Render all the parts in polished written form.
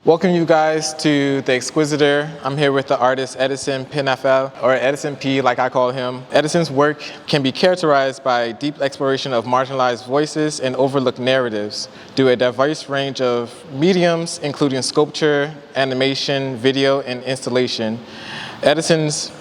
Welcome you guys to the Xqsitor. I'm here with the artist Edison Penafiel, or Edison P like I call him. Edison's work can be characterized by deep exploration of marginalized voices and overlooked narratives through a diverse range of mediums, including sculpture, animation, video, and installation. Edison's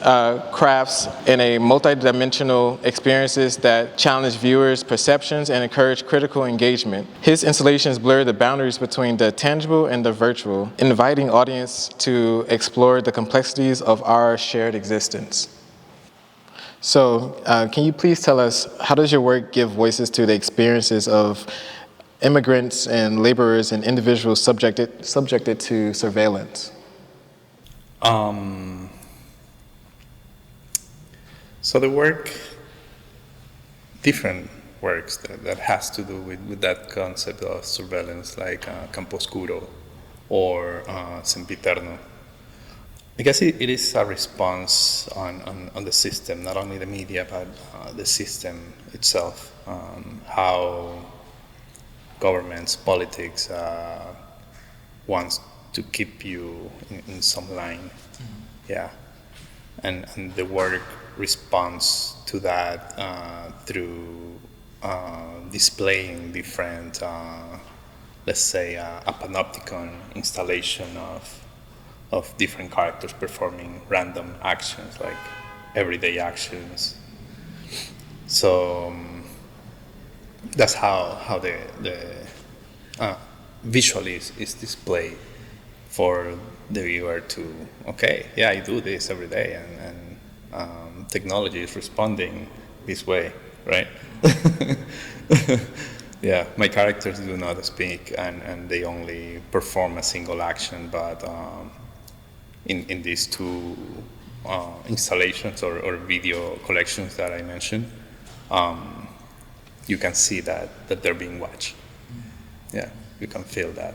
crafts in a multi-dimensional experiences that challenge viewers' perceptions and encourage critical engagement. His installations blur the boundaries between the tangible and the virtual, inviting audience to explore the complexities of our shared existence. So, can you please tell us, how does your work give voices to the experiences of immigrants and laborers and individuals subjected to surveillance? So the work, different works that has to do with that concept of surveillance, like Campo Oscuro or Sempiterno. I guess it is a response on the system, not only the media, but the system itself, how governments, politics wants to keep you in some line. Yeah. And the work responds to that through displaying different, let's say, a panopticon installation of different characters performing random actions, like everyday actions. So that's how the visually is displayed for the viewer to, okay, yeah, I do this every day, and technology is responding this way, right? Yeah, my characters do not speak, and they only perform a single action, but in these two installations or video collections that I mentioned, you can see that they're being watched. Yeah, you can feel that.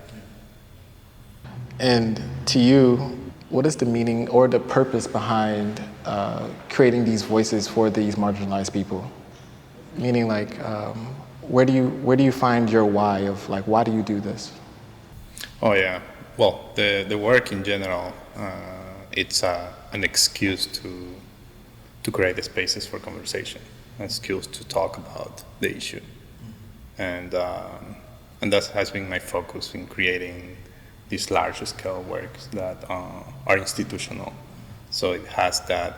And to you, what is the meaning or the purpose behind creating these voices for these marginalized people? Meaning, like, where do you find your why of, like, why do you do this? Oh yeah, well, the work in general, it's an excuse to create the spaces for conversation, an excuse to talk about the issue, and that has been my focus in creating these large-scale works that are institutional. So it has that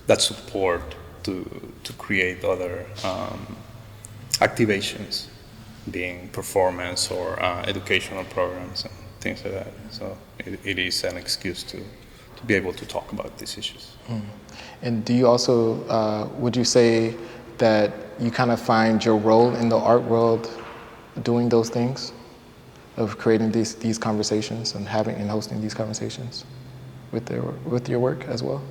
that support to create other activations, being performance or educational programs and things like that. So it is an excuse to be able to talk about these issues. And do you also, would you say that you kind of find your role in the art world doing those things? Of creating these conversations and having and hosting these conversations with your work as well?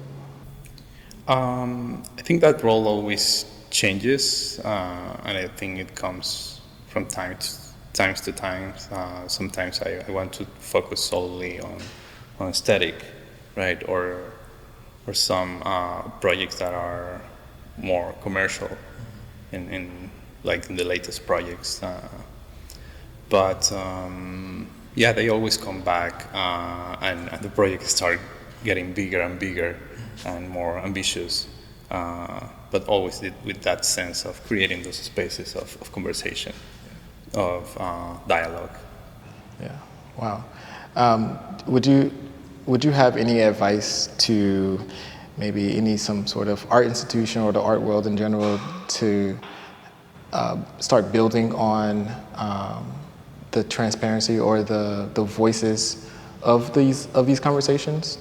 I think that role always changes, and I think it comes from times to times. Sometimes I want to focus solely on aesthetic, right, or some projects that are more commercial, in the latest projects. But yeah, they always come back, and the projects start getting bigger and bigger and more ambitious, but always with that sense of creating those spaces of conversation, of dialogue. Yeah, wow. Would you have any advice to maybe some sort of art institution or the art world in general to start building on the transparency or the voices of these conversations?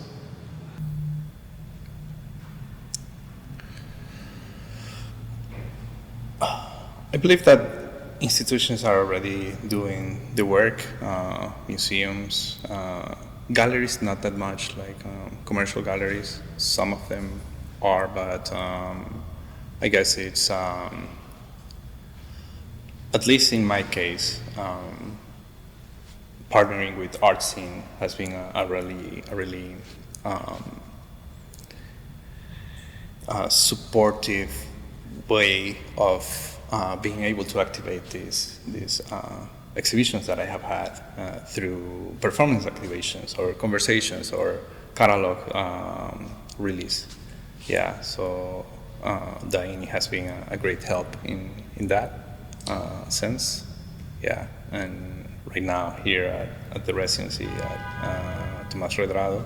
I believe that institutions are already doing the work, museums, galleries not that much, like commercial galleries. Some of them are, but I guess it's, at least in my case, partnering with art scene has been a really supportive way of being able to activate these exhibitions that I have had through performance activations or conversations or catalog release. Yeah, so Daini has been a great help in that sense. Yeah, and right now here at the residency at Tomás Redrado,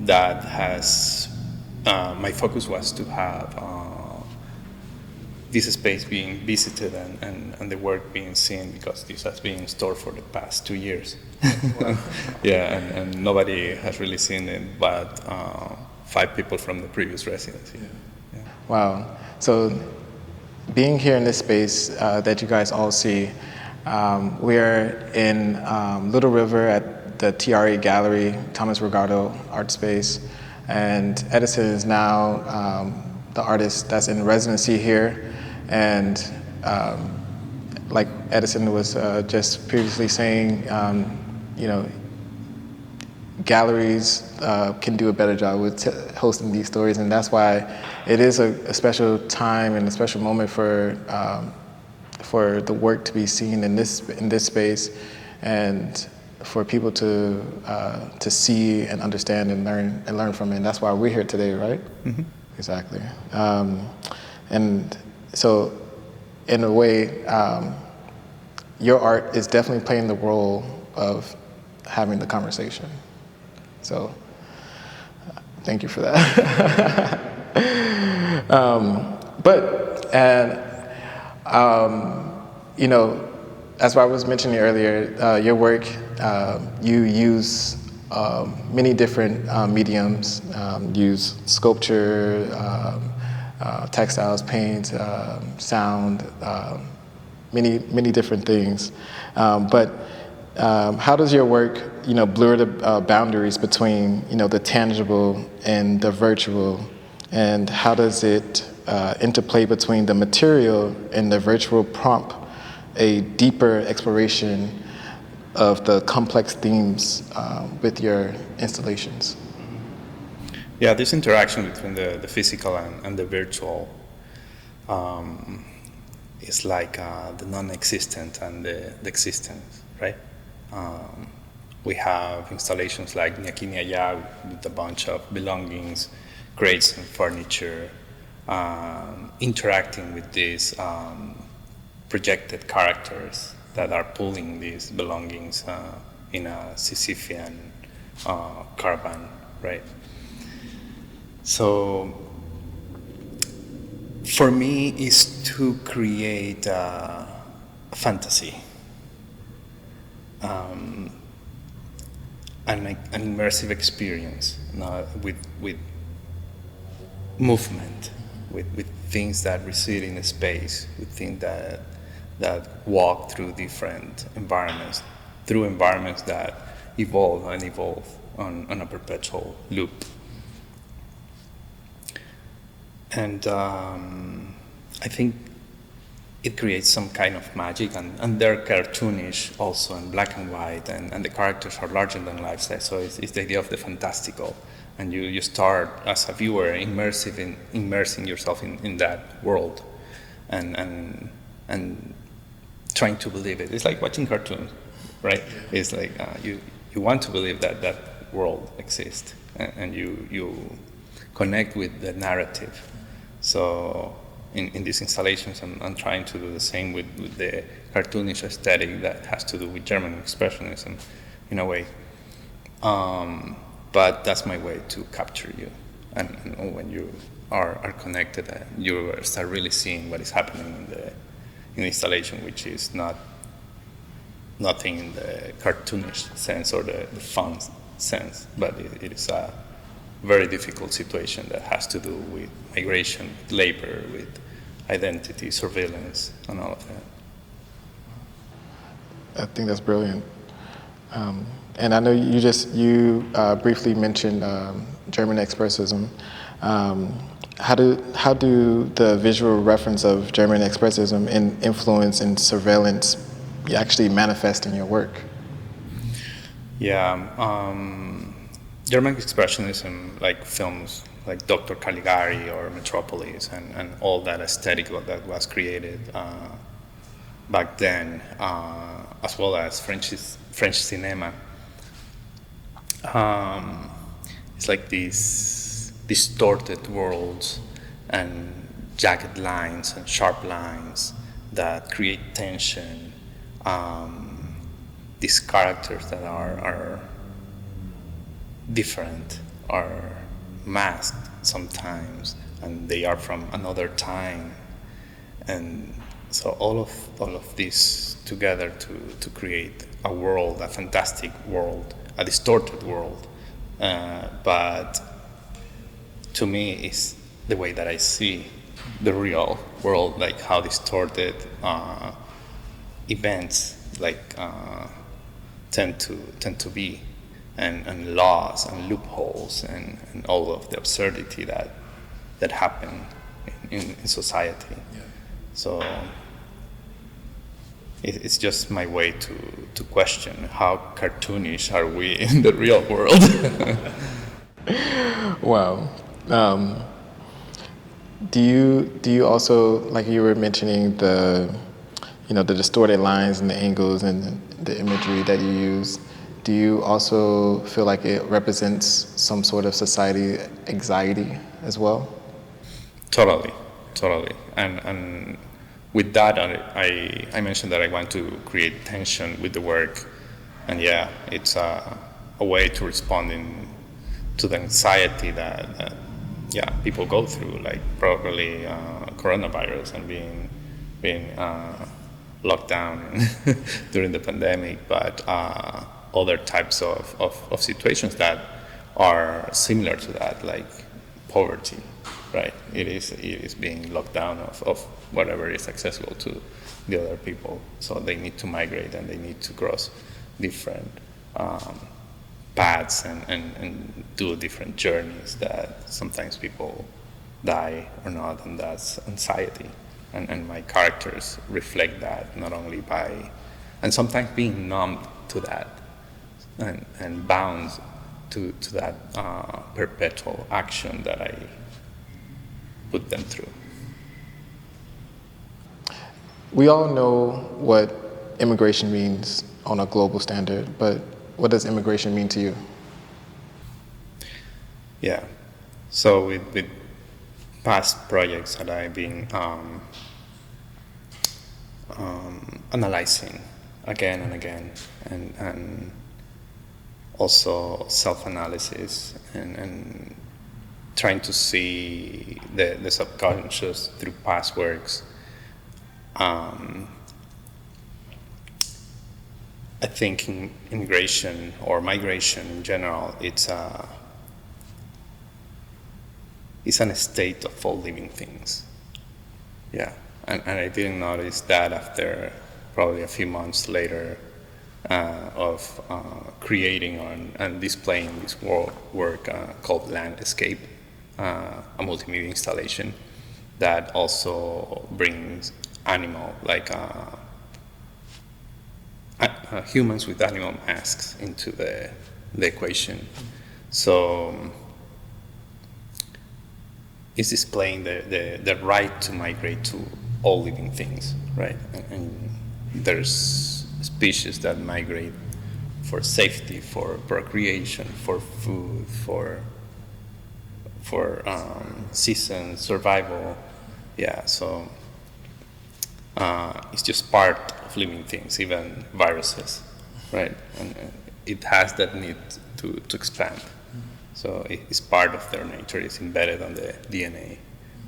that has, my focus was to have this space being visited and the work being seen, because this has been in store for the past 2 years. Wow. Yeah, and nobody has really seen it but 5 people from the previous residency. Yeah. Yeah. Wow. So being here in this space that you guys all see, we are in Little River at the TRA Gallery, Thomas Regardo Art Space, and Edison is now the artist that's in residency here. And like Edison was just previously saying, you know, galleries can do a better job with hosting these stories, and that's why it is a special time and a special moment for the work to be seen in this space, and for people to see and understand and learn from it. And that's why we're here today, right? Mm-hmm. Exactly. And so, in a way, your art is definitely playing the role of having the conversation. So, thank you for that. You know, as I was mentioning earlier, your work, you use many different mediums, use sculpture, textiles, paint, sound, many different things. But how does your work, you know, blur the boundaries between, you know, the tangible and the virtual, and how does it interplay between the material and the virtual prompt a deeper exploration of the complex themes with your installations? Yeah, this interaction between the physical and the virtual is like the non-existent and the existence, right? We have installations like Ñaki Ñallá with a bunch of belongings, crates and furniture, interacting with these projected characters that are pulling these belongings in a Sisyphean caravan, right? So for me is to create a fantasy, an immersive experience, with movement, with things that reside in space, with things that walk through different environments, through environments that evolve and evolve on a perpetual loop. And I think it creates some kind of magic, and they're cartoonish also in black and white, and the characters are larger than life size, so it's the idea of the fantastical, and you start as a viewer immersing yourself in that world, and trying to believe it. It's like watching cartoons, right? It's like you want to believe that world exists, and you connect with the narrative. So in these installations, I'm trying to do the same with the cartoonish aesthetic that has to do with German Expressionism, in a way. But that's my way to capture you. And when you are connected, you start really seeing what is happening in the installation, which is nothing in the cartoonish sense or the fun sense, but it is a very difficult situation that has to do with migration, with labor, with identity, surveillance, and all of that. I think that's brilliant. And I know you briefly mentioned German Expressionism. How do the visual reference of German Expressionism and influence and surveillance actually manifest in your work? Yeah, German Expressionism, like films like Dr. Caligari or Metropolis, and all that aesthetic that was created back then, as well as French cinema. It's like these distorted worlds and jagged lines and sharp lines that create tension. These characters that are different, are masked sometimes, and they are from another time. And so all of this together to create a world, a fantastic world, a distorted world. But to me, it's the way that I see the real world, like how distorted events tend to be, and laws and loopholes and all of the absurdity that happen in society. Yeah. So it's just my way to question how cartoonish are we in the real world. Wow. Do you also, like you were mentioning, the distorted lines and the angles and the imagery that you use, do you also feel like it represents some sort of society anxiety as well? Totally. And with that, I mentioned that I want to create tension with the work, and yeah, it's a way to responding to the anxiety that people go through, like probably coronavirus and being locked down during the pandemic, but other types of situations that are similar to that, like poverty, right? It is being locked down of whatever is accessible to the other people. So they need to migrate and they need to cross different paths and do different journeys that sometimes people die or not, and that's anxiety. And my characters reflect that, not only by, and sometimes being numb to that and bound to that perpetual action that I put them through. We all know what immigration means on a global standard, but what does immigration mean to you? Yeah, so with past projects that I've been analyzing again and again, and also self-analysis and trying to see the subconscious through past works. I think in immigration or migration in general, it's an state of all living things. Yeah, and I didn't notice that after probably a few months later of creating and displaying this work called Landscape, a multimedia installation that also brings animal, like humans with animal masks into the equation. So it's displaying the right to migrate to all living things, right? And there's species that migrate for safety, for procreation, for food, for season survival. Yeah, so it's just part of living things, even viruses, right? And it has that need to expand. So it's part of their nature. It's embedded on the DNA.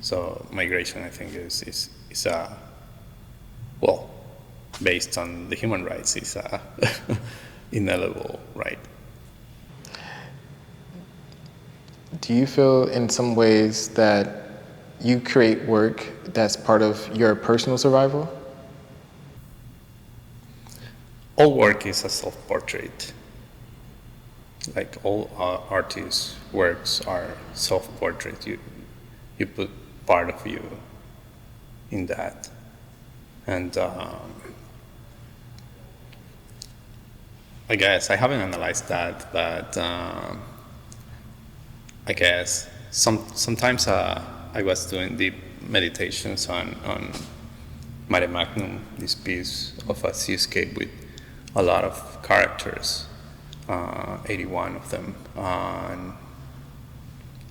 So migration, I think, is well, based on the human rights, is a inalienable right. Do you feel in some ways that you create work that's part of your personal survival? All work is a self-portrait. Like all artists' works are self-portrait. You put part of you in that. And I guess I haven't analyzed that, but I guess sometimes I was doing deep meditations on Mare Magnum, this piece of a seascape with a lot of characters, 81 of them, and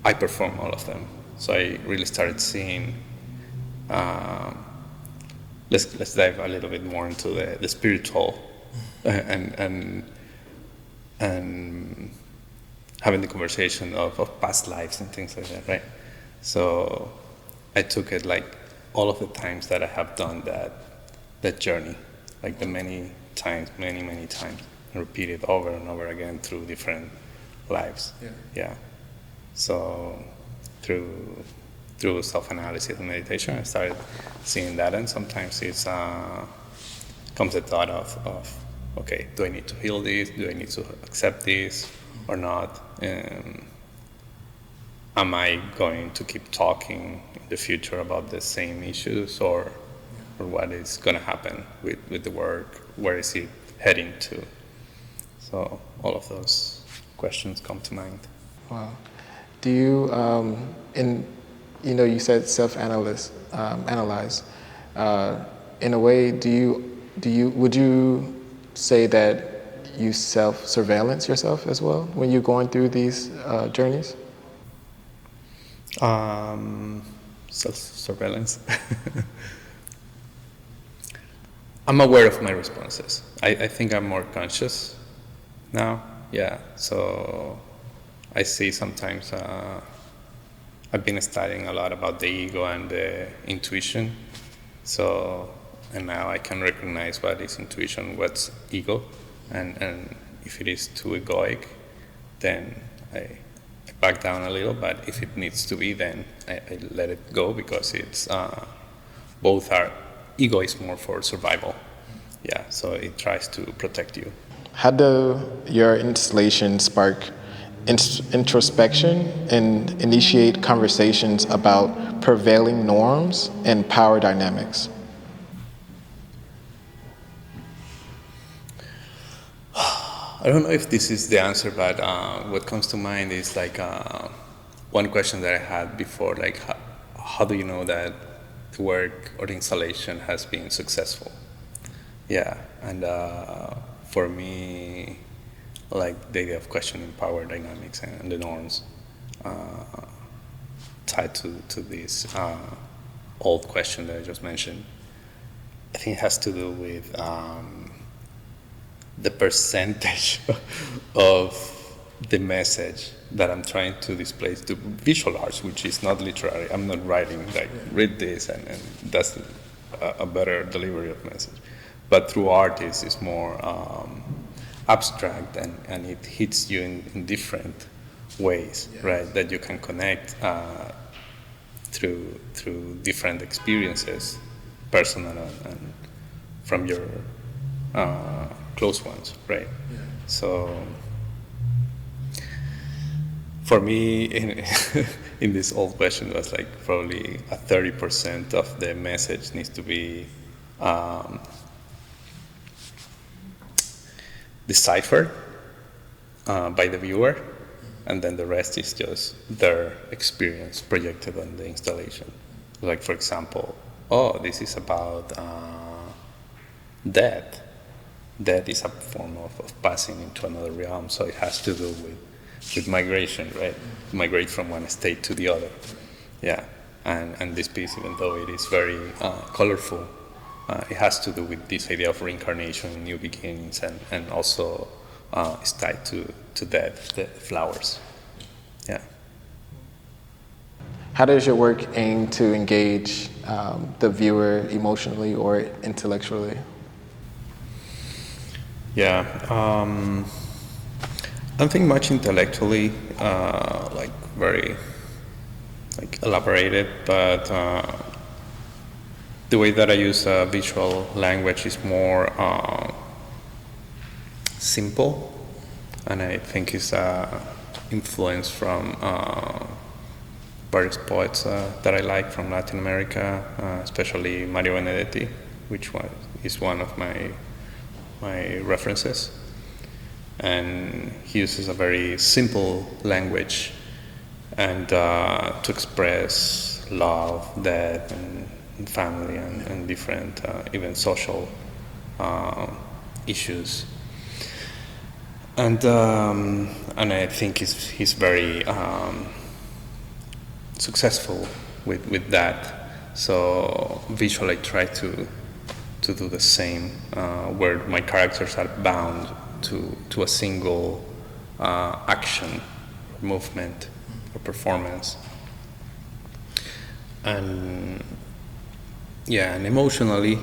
I perform all of them. So I really started seeing. Let's dive a little bit more into the spiritual and having the conversation of past lives and things like that, right? So I took it like all of the times that I have done that journey, like the many times, many times, and repeated over and over again through different lives. Yeah. So through self-analysis and meditation, I started seeing that, and sometimes it's comes the thought of okay, do I need to heal this? Do I need to accept this or not? Am I going to keep talking in the future about the same issues, or what is going to happen with the work? Where is it heading to? So all of those questions come to mind. Wow. Do you, you said self-analyze. In a way, would you say that you self-surveillance yourself as well when you're going through these journeys? Self-surveillance. I'm aware of my responses. I think I'm more conscious now. Yeah. So I see sometimes I've been studying a lot about the ego and the intuition. So, and now I can recognize what is intuition, what's ego, and if it is too egoic, then I back down a little. But if it needs to be, then I let it go, because it's both are. Ego is more for survival. Yeah, so it tries to protect you. How do your installations spark introspection and initiate conversations about prevailing norms and power dynamics? I don't know if this is the answer, but what comes to mind is like one question that I had before, like how do you know that the work or the installation has been successful? Yeah, and for me, like the idea of questioning power dynamics and the norms tied to this old question that I just mentioned, I think it has to do with the percentage of the message that I'm trying to display to visual arts, which is not literary. I'm not writing like read this and that's a better delivery of message. But through art it's more abstract and it hits you in different ways, right? That you can connect through different experiences, personal and from your close ones, right? Yeah. So for me, in this old question, it was like probably 30% of the message needs to be deciphered by the viewer, and then the rest is just their experience projected on the installation. Like, for example, this is about death. Death is a form of passing into another realm, so it has to do with migration, right? Migrate from one state to the other. Yeah, and this piece, even though it is very colorful, it has to do with this idea of reincarnation, new beginnings, and also is tied to death, the flowers. Yeah. How does your work aim to engage the viewer emotionally or intellectually? Yeah, I don't think much intellectually, like very like elaborated, but the way that I use visual language is more simple, and I think it's influence from various poets that I like from Latin America, especially Mario Benedetti, which is one of my references, and he uses a very simple language and to express love, death, and family and different even social issues. And I think he's very successful with that. So visually, I try to do the same, where my characters are bound to a single action, movement, or performance. And emotionally,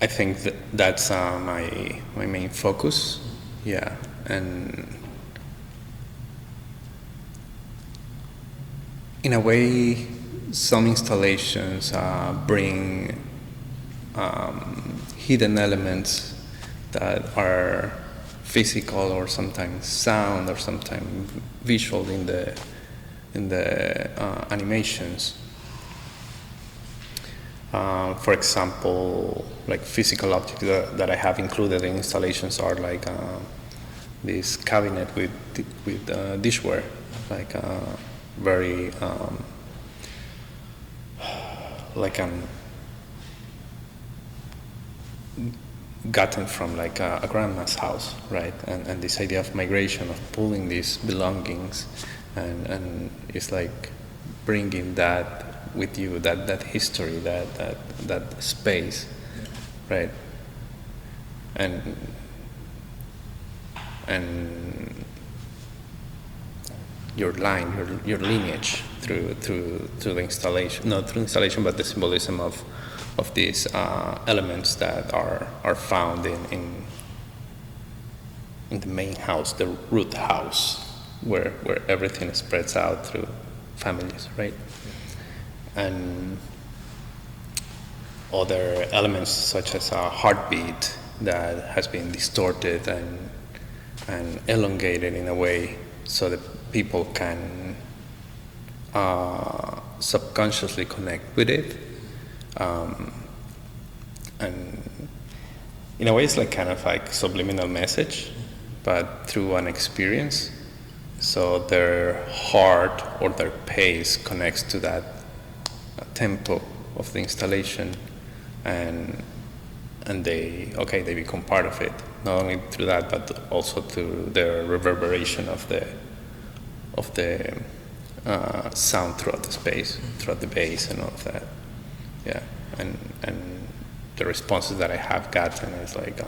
I think that's my main focus. Yeah, and in a way, some installations bring hidden elements that are physical or sometimes sound or sometimes visual in the animations. For example, like physical objects that I have included in installations are like this cabinet with dishware, like very like gotten from like a grandma's house, right? And this idea of migration, of pulling these belongings, and it's like bringing that with you, that history, that space, right? And your line, your lineage through the installation, not through installation, but the symbolism of these elements that are found in the main house, the root house, where everything spreads out through families, right? And other elements such as a heartbeat that has been distorted and elongated in a way so that people can subconsciously connect with it. And in a way it's like kind of like subliminal message, but through an experience. So their heart or their pace connects to that tempo of the installation, and they become part of it, not only through that but also through the reverberation of the sound throughout the space, throughout the bass and all of that. Yeah, and the responses that I have gotten is like,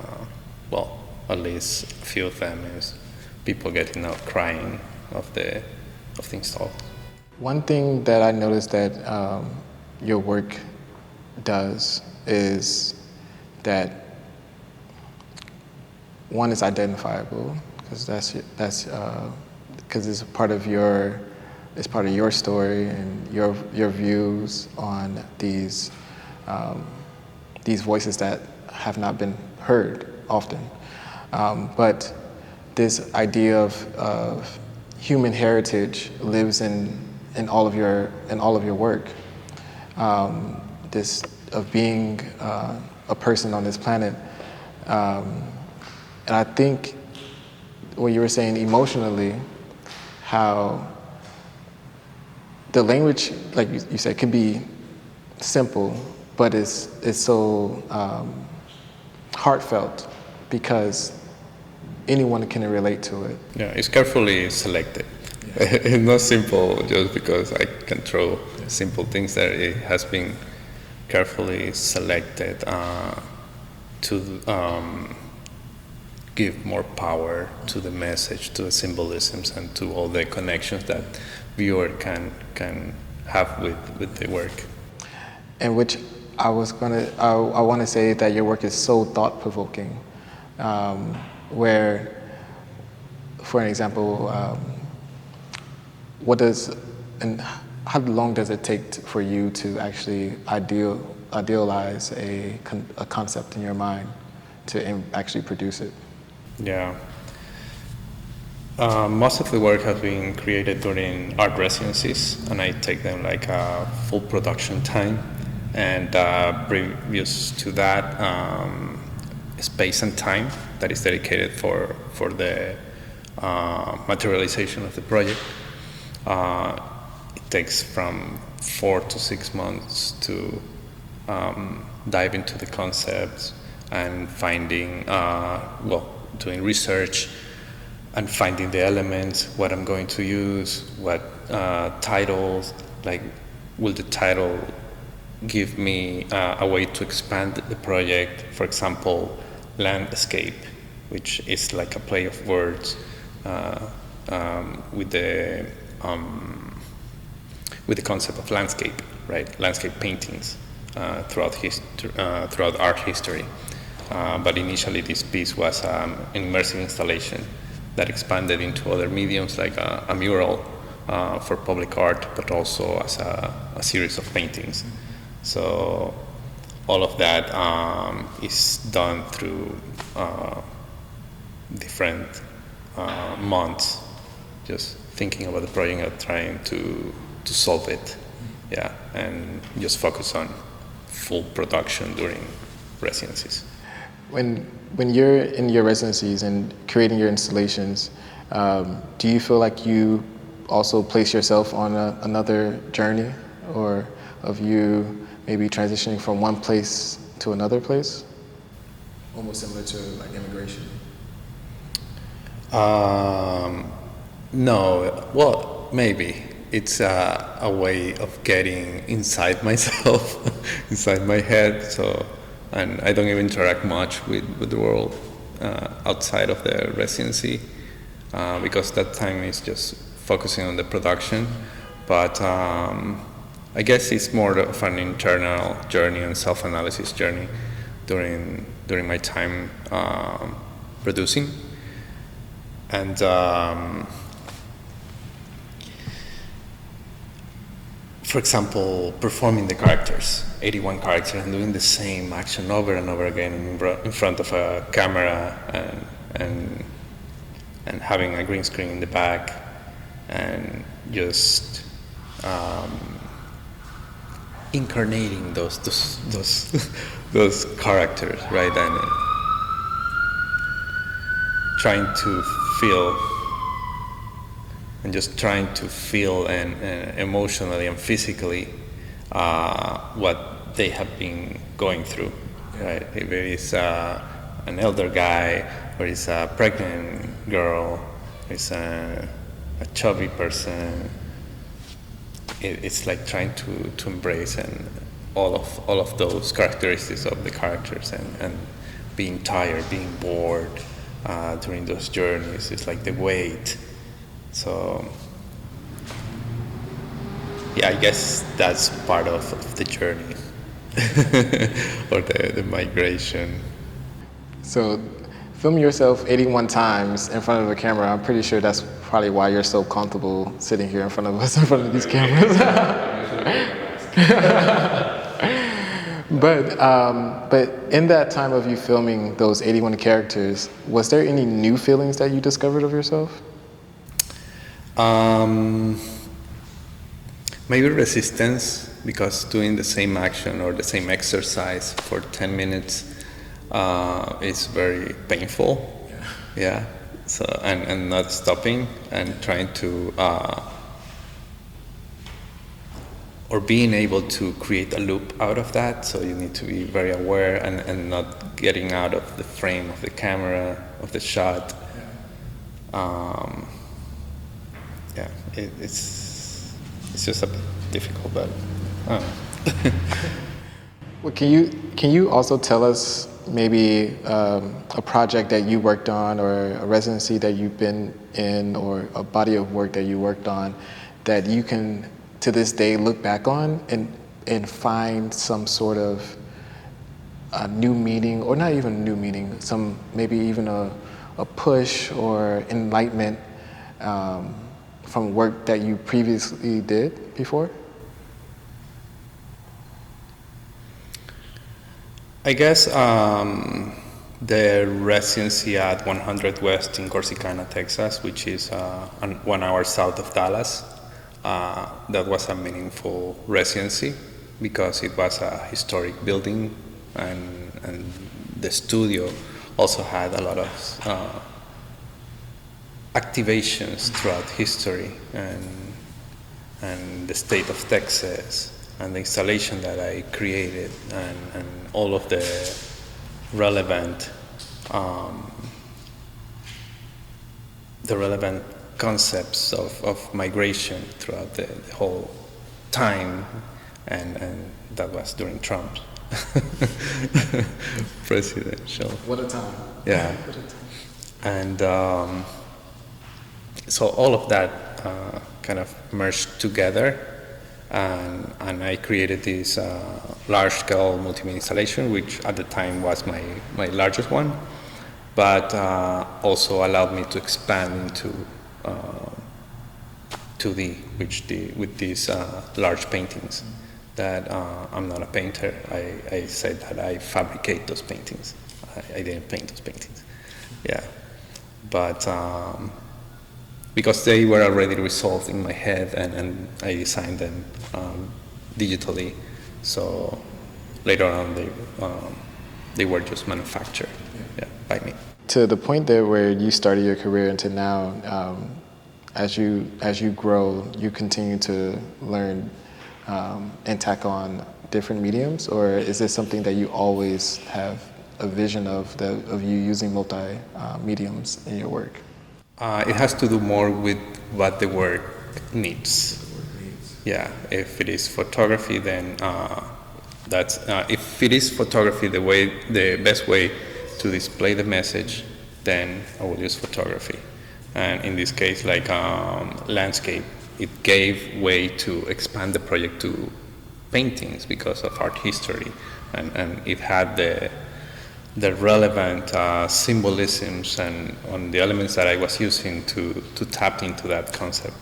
well, at least a few of them is people getting out crying of the install. One thing that I noticed that your work does is that one is identifiable, because because it's part of your story and your views on these voices that have not been heard often. But this idea of human heritage lives in all of your work. This of being a person on this planet, and I think what you were saying emotionally, how the language, like you said, can be simple, but it's so heartfelt because anyone can relate to it. Yeah, it's carefully selected. Yeah. It's not simple just because I can throw simple things there. It has been carefully selected to give more power to the message, to the symbolisms, and to all the connections that viewer can have with the work. And which I want to say that your work is so thought-provoking, where, for an example, how long does it take for you to actually idealize a concept in your mind to actually produce it? Yeah. Most of the work has been created during art residencies, and I take them like a full production time. And previous to that, space and time that is dedicated for the materialization of the project. It takes from 4 to 6 months to dive into the concepts and finding, doing research and finding the elements, what I'm going to use, what titles, like will the title give me a way to expand the project. For example, landscape, which is like a play of words with the concept of landscape, right? Landscape paintings throughout art history. But initially this piece was an immersive installation that expanded into other mediums like a mural for public art, but also as a series of paintings. So all of that is done through different months, just thinking about the project and trying to solve it, and just focus on full production during residencies. When you're in your residencies and creating your installations, do you feel like you also place yourself on another journey, or of you maybe transitioning from one place to another place? Almost similar to like immigration. No, well, maybe. It's a way of getting inside myself, inside my head. So, and I don't even interact much with the world outside of the residency because that time is just focusing on the production. But I guess it's more of an internal journey and self-analysis journey during my time producing. And for example, performing the characters, 81 characters, and doing the same action over and over again in front of a camera, and having a green screen in the back, and just incarnating those characters, right? And trying to feel. And just trying to feel and emotionally and physically what they have been going through, right? If it is an elder guy, or it's a pregnant girl, it's a chubby person, it's like trying to embrace and all of those characteristics of the characters, and being tired, being bored during those journeys. It's like the weight. So, yeah, I guess that's part of the journey, or the migration. So, film yourself 81 times in front of a camera. I'm pretty sure that's probably why you're so comfortable sitting here in front of us, in front of these cameras. But in that time of you filming those 81 characters, was there any new feelings that you discovered of yourself? Maybe resistance, because doing the same action or the same exercise for 10 minutes is very painful. Yeah. So and not stopping and trying to or being able to create a loop out of that. So you need to be very aware and not getting out of the frame of the camera, of the shot. It's just a bit difficult, but Well, can you also tell us maybe a project that you worked on, or a residency that you've been in, or a body of work that you worked on that you can to this day look back on and find some sort of a new meaning, or not even new meaning, some maybe even a push or enlightenment from work that you previously did before? I guess the residency at 100 West in Corsicana, Texas, which is 1 hour south of Dallas, that was a meaningful residency because it was a historic building, and the studio also had a lot of activations throughout history, and and the state of Texas and the installation that I created and all of the relevant concepts of migration throughout the whole time, and that was during Trump's presidential. What a time. Yeah. What a time. And so all of that kind of merged together, and I created this large-scale multimedia installation, which at the time was my largest one, but also allowed me to expand into 2D, with these large paintings. That I'm not a painter. I said that I fabricate those paintings. I didn't paint those paintings. Yeah, but because they were already resolved in my head, and I designed them digitally. So later on, they were just manufactured, by me. To the point there where you started your career into now, as you grow, you continue to learn and tackle on different mediums, or is this something that you always have a vision of you using multi mediums in your work? It has to do more with what the work needs. Yeah, if it is photography, then that's if it is photography, the best way to display the message, then I will use photography. And in this case, like landscape, it gave way to expand the project to paintings because of art history, and it had the relevant symbolisms and on the elements that I was using to tap into that concept.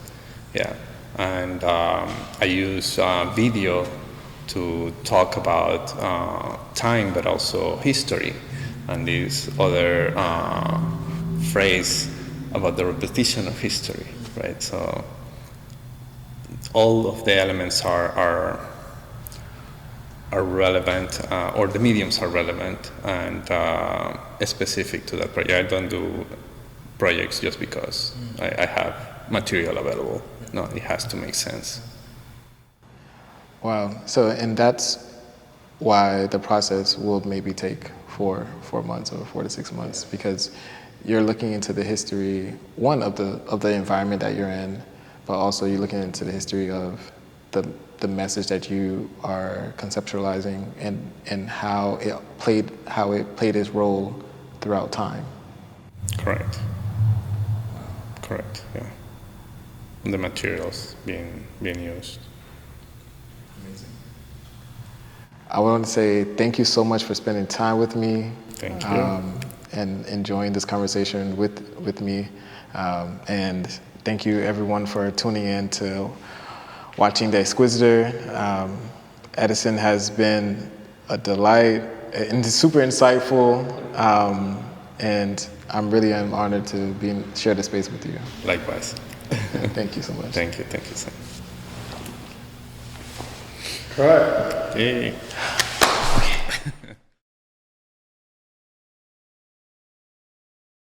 Yeah, and I use video to talk about time, but also history, and this other phrase about the repetition of history, right? So all of the elements are relevant, or the mediums are relevant and specific to that project. I don't do projects just because I have material available. No, it has to make sense. Wow. So, and that's why the process will maybe take 4 months or 4 to 6 months, because you're looking into the history, one, of the environment that you're in, but also you're looking into the history of the message that you are conceptualizing and how it played its role throughout time. Correct. Correct. Yeah. The materials being used. Amazing. I want to say thank you so much for spending time with me. Thank you. And enjoying this conversation with me. And thank you everyone for tuning in to watching the Xqsitor. Edison has been a delight and super insightful, and I'm really honored to share the space with you. Likewise. Thank you so much. Thank you, Sam. All right. Hey.